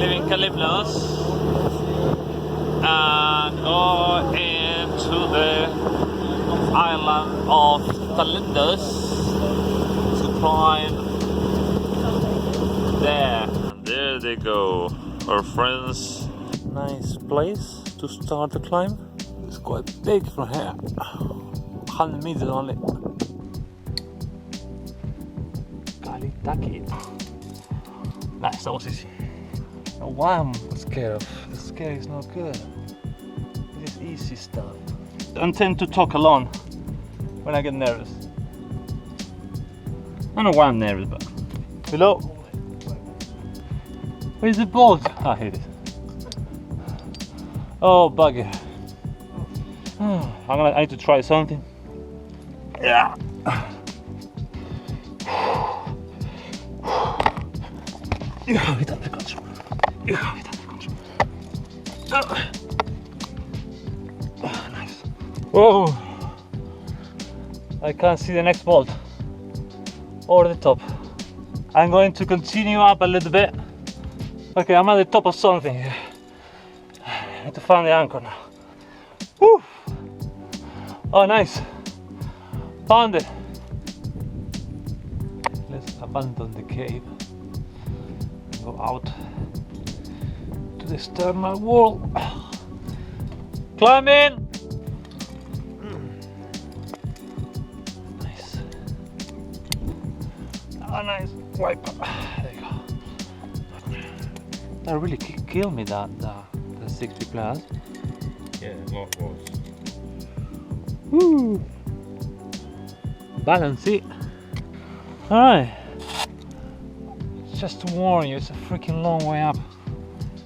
live in Kalymnos and go into the island of Telendos to climb there. And there they go, our friends. Nice place to start the climb. It's quite big from here. 100 meters only. Gelitokit. Nice, that was easy. Oh, why I'm scared of. The scare is not good. It is easy stuff. I tend to talk alone when I get nervous. I don't know why I'm nervous, but. Hello? Where's the boat? Ah, here it is. Oh, bugger. I need to try something. Yeah. You have it under control. You have it under control. Nice. Whoa! I can't see the next bolt or the top. I'm going to continue up a little bit. Okay, I'm at the top of something here. I need to find the anchor now. Woo! Oh, nice. Found it. Let's abandon the cave. Go out to the external wall. Climb in. Nice. Oh, nice. Wipe. There you go. That really killed me. The 60 plus. Yeah, what was? Woo. Balance it. All right. Just to warn you, it's a freaking long way up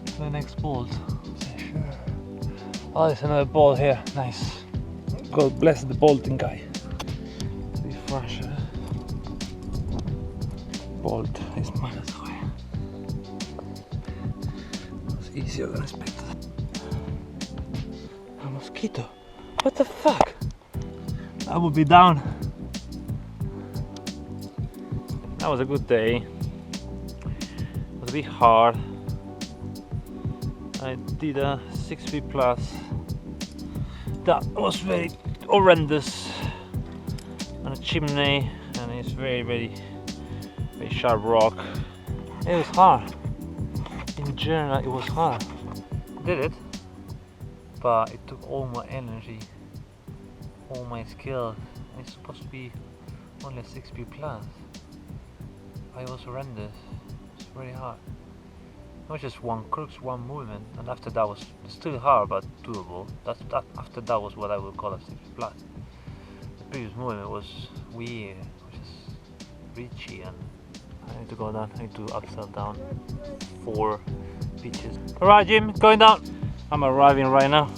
to the next bolt. Sure. Oh, there's another bolt here. Nice. God bless the bolting guy. Refresher. Bolt is miles away. It was easier than expected. A mosquito. What the fuck? I will be down. That was a good day. It was a bit hard. I did a 6 feet plus. That was very horrendous. On a chimney, and it's very sharp rock. It was hard. In general, it was hard. I did it, but it took all my energy, all my skill. It's supposed to be only a 6 feet plus. It was horrendous. It's very hard. It was just one crux, one movement, and after that was still hard but doable. After that was what I would call a 6 feet plus. The previous movement was weird, which is reachy, and I need to go down. I need to upside down 4 pitches. Alright, Jim, going down. I'm arriving right now.